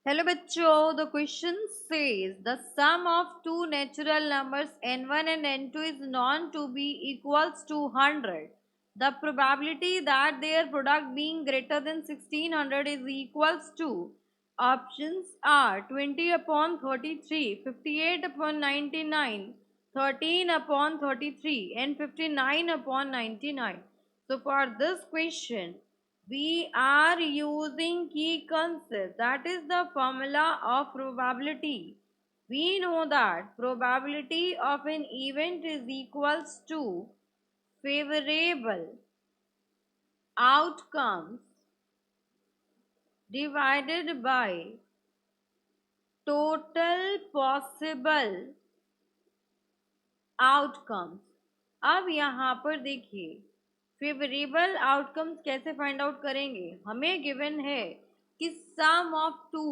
Hello बच्चों, the question says the sum of two natural numbers n1 and n2 is known to be equals to 100. The probability that their product being greater than 1600 is equals to options are 20 upon 33, 58 upon 99, 13 upon 33 and 59 upon 99. So for this question we are using key concept, that is the formula of probability. We know that probability of an event is equals to favorable outcomes divided by total possible outcomes. अब यहाँ पर देखिए favourable outcomes कैसे find out करेंगे। हमें given है कि sum of two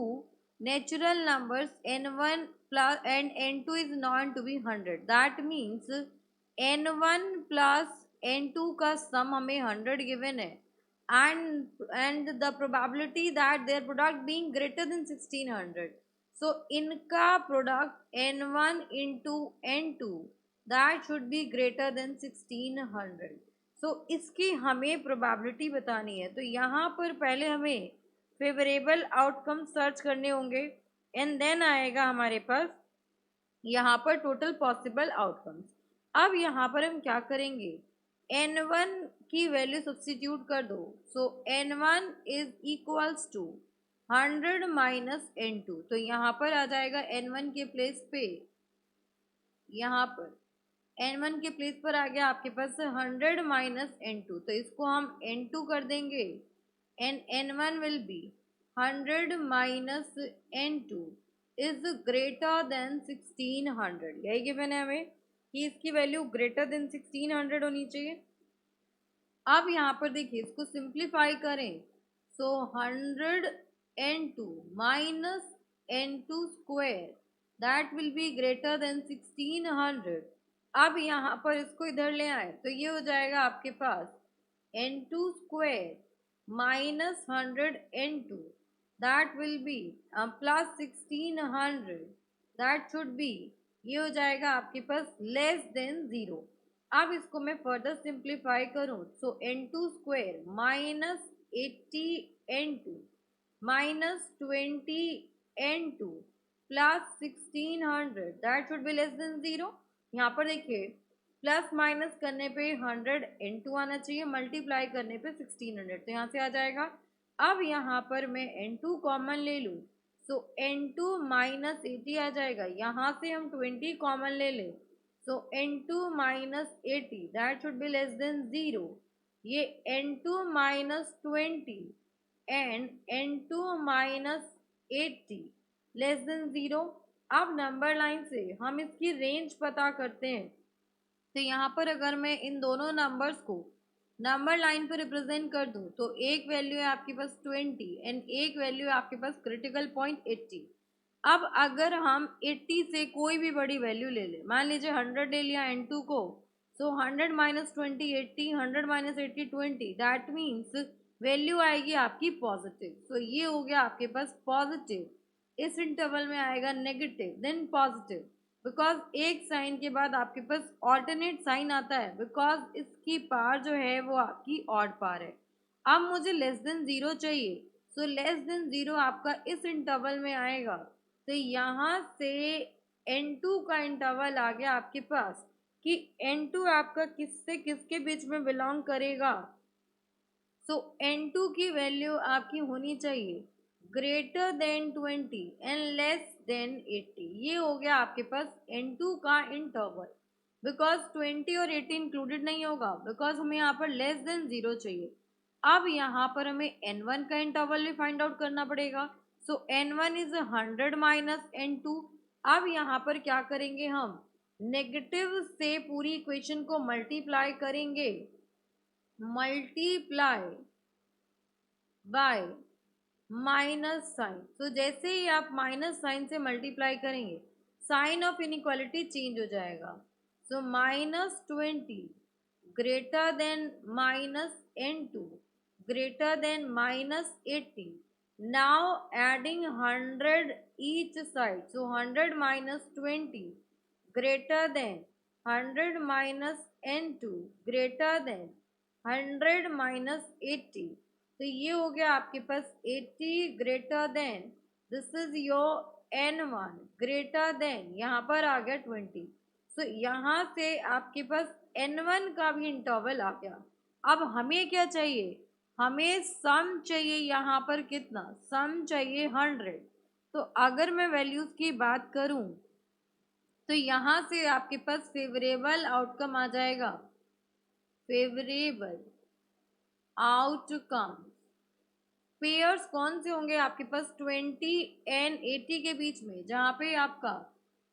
natural numbers n1 plus and n2 is not to be 100। That means n1 plus n2 का सम हमें 100 गिवन है and the probability that their product being greater than 1600. So इनका product n1 into n2 that should be greater than 1600. So इसकी हमें probability बतानी है। तो यहाँ पर पहले हमें फेवरेबल आउटकम सर्च करने होंगे एंड देन आएगा हमारे पास यहाँ पर टोटल पॉसिबल आउटकम्स। अब यहाँ पर हम क्या करेंगे, n1 की वैल्यू सब्स्टिट्यूट कर दो। So n1 is equals to 100 minus n2। तो यहाँ पर आ जाएगा n1 के प्लेस पे, यहाँ पर n1 के प्लेस पर आ गया आपके पास 100 माइनस n2। तो इसको हम n2 कर देंगे and n1 will be 100 minus n2 is greater than 1600। यही गिवन है हमें कि इसकी वैल्यू ग्रेटर देन 1600 होनी चाहिए। अब यहाँ पर देखिए इसको सिंप्लीफाई करें। सो 100 n2 minus n2 square that will be greater than 1600। अब यहाँ पर इसको इधर ले आए तो ये हो जाएगा आपके पास n2 square minus 100 n2 that will B plus 1600 that should be, ये हो जाएगा आपके पास लेस देन 0। अब इसको मैं फर्दर सिंप्लीफाई करूं सो n2 square minus 80 n2 minus 20 n2 plus 1600 that should be less than 0। यहाँ पर देखिए प्लस माइनस करने पे 100 n2 आना चाहिए, मल्टीप्लाई करने पे 1600, तो यहाँ से आ जाएगा। अब यहाँ पर मैं n2 कॉमन ले लूँ सो n2 माइनस 80 आ जाएगा। यहाँ से हम 20 कॉमन ले लें सो n2 minus 80 that should be less than 0। ये n2 minus 20 and n2 minus 80 less than 0। अब नंबर लाइन से हम इसकी रेंज पता करते हैं। तो यहाँ पर अगर मैं इन दोनों नंबर्स को नंबर लाइन पर रिप्रेजेंट कर दूं तो एक वैल्यू है आपके पास 20 एंड एक वैल्यू है आपके पास क्रिटिकल पॉइंट 80। अब अगर हम 80 से कोई भी बड़ी वैल्यू ले लें, मान लीजिए 100 ले लिया n2 को, सो 100 minus 20 80, 100 minus 80 20, that means value आएगी आपकी पॉजिटिव। सो ये हो गया आपके पास पॉजिटिव। इस इंटरवल में आएगा नेगेटिव देन पॉजिटिव, बिकॉज एक साइन के बाद आपके पास ऑल्टरनेट साइन आता है, बिकॉज इसकी पार जो है वो आपकी ऑड पार है। अब मुझे लेस देन 0 चाहिए, सो लेस देन 0 आपका इस इंटरवल में आएगा। तो यहाँ से n2 का इंटरवल आ गया आपके पास कि n2 आपका किससे किसके बीच में बिलोंग करेगा। सो n2 की वैल्यू आपकी होनी चाहिए greater than 20 and less than 80। ये हो गया आपके पास n2 का इंटरवल, बिकॉज 20 और 80 इंक्लूडेड नहीं होगा, बिकॉज हमें यहाँ पर लेस देन 0 चाहिए। अब यहाँ पर हमें n1 का इंटरवल भी फाइंड आउट करना पड़ेगा। सो n1 इज 100 माइनस n2। अब यहाँ पर क्या करेंगे, हम नेगेटिव से पूरी इक्वेशन को मल्टीप्लाई करेंगे, मल्टीप्लाई बाय माइनस साइन। तो जैसे ही आप माइनस साइन से मल्टीप्लाई करेंगे साइन ऑफ इनइक्वालिटी चेंज हो जाएगा। So minus 20 greater than minus n2 greater than minus 80 Now adding 100 each side. So 100 minus 20 greater than 100 minus n2 greater than 100 minus 80. तो ये हो गया आपके पास 80 greater than, this is your n1 greater than, यहाँ पर आ गया 20. सो यहाँ से आपके पास n1 का भी इंटरवल आ गया. अब हमें क्या चाहिए, हमें सम चाहिए. यहाँ पर कितना सम चाहिए 100. तो अगर मैं वैल्यूज की बात करूं तो यहाँ से आपके पास फेवरेबल आउटकम आ जाएगा. फेवरेबल आउटकम पेयर्स कौन से होंगे आपके पास 20 एंड 80 के बीच में, जहाँ पे आपका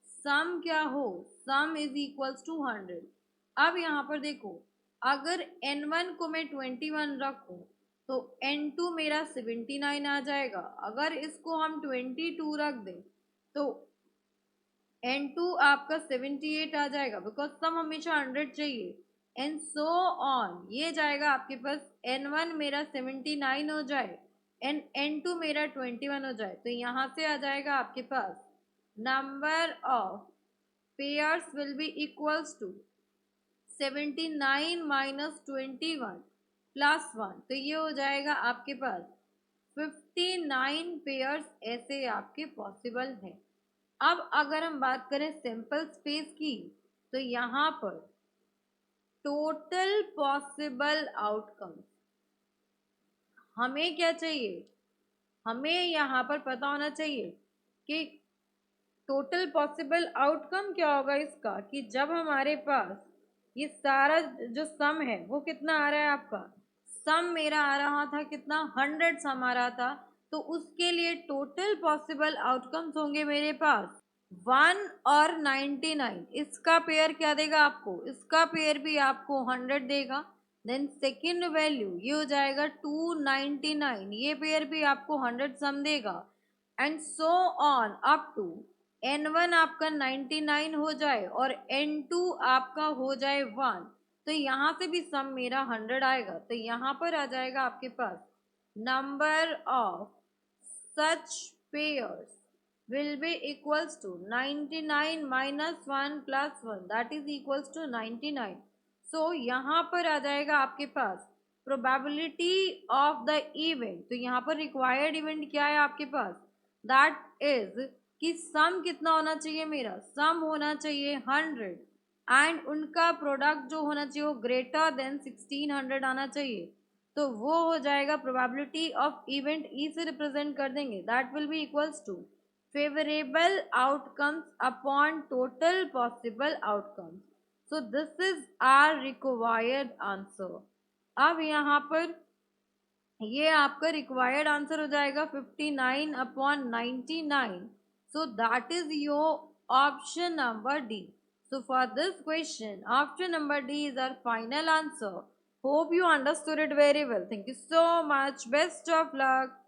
सम क्या हो, सम इज इक्वल्स टू 100. अब यहाँ पर देखो, अगर n1 को मैं 21 रखूं तो n2 मेरा 79 आ जाएगा. अगर इसको हम 22 रख दें तो n2 आपका 78 आ जाएगा, बिकॉज सम हमेशा 100 चाहिए. एंड सो ऑन, ये जाएगा आपके पास n1 मेरा 79 हो जाए एंड n2 मेरा 21 हो जाए. तो यहाँ से आ जाएगा आपके पास number of pairs will be equals to 79 minus 21 plus 1. तो ये हो जाएगा आपके पास 59 पेयर्स ऐसे आपके पॉसिबल हैं. अब अगर हम बात करें सैंपल स्पेस की, तो यहाँ पर टोटल पॉसिबल आउटकम हमें क्या चाहिए, हमें यहाँ पर पता होना चाहिए कि टोटल पॉसिबल आउटकम क्या होगा इसका, कि जब हमारे पास ये सारा जो सम है वो कितना आ रहा है आपका, सम मेरा आ रहा था कितना 100 सम आ रहा था. तो उसके लिए टोटल पॉसिबल आउटकम्स होंगे मेरे पास 1 और 99. इसका पेयर क्या देगा आपको, इसका पेयर भी आपको 100 देगा. देन सेकेंड वैल्यू ये हो जाएगा 299, ये पेयर भी आपको 100 सम देगा. And so on up to n1 आपका 99 हो जाए और n2 आपका हो जाए 1. तो यहाँ से भी सम मेरा 100 आएगा. तो यहाँ पर आ जाएगा आपके पास number of such pairs will be equals to 99 minus 1 plus 1, that is equals to 99. So यहाँ पर आ जाएगा आपके पास probability of the event. तो यहाँ पर required event क्या है आपके पास, that is कि सम कितना होना चाहिए, मेरा सम होना चाहिए 100 एंड उनका प्रोडक्ट जो होना चाहिए वो ग्रेटर देन 1600 आना चाहिए. तो वो हो जाएगा प्रोबेबिलिटी ऑफ इवेंट ई से रिप्रेजेंट कर देंगे, that will be equals to favorable outcomes upon total possible outcomes. So this is our required answer. अब यहाँ पर ये आपका रिक्वायर्ड आंसर हो जाएगा 59 upon 99. So that is your option number D. So for this question, option number D is our final answer. Hope you understood it very well. Thank you so much. Best of luck.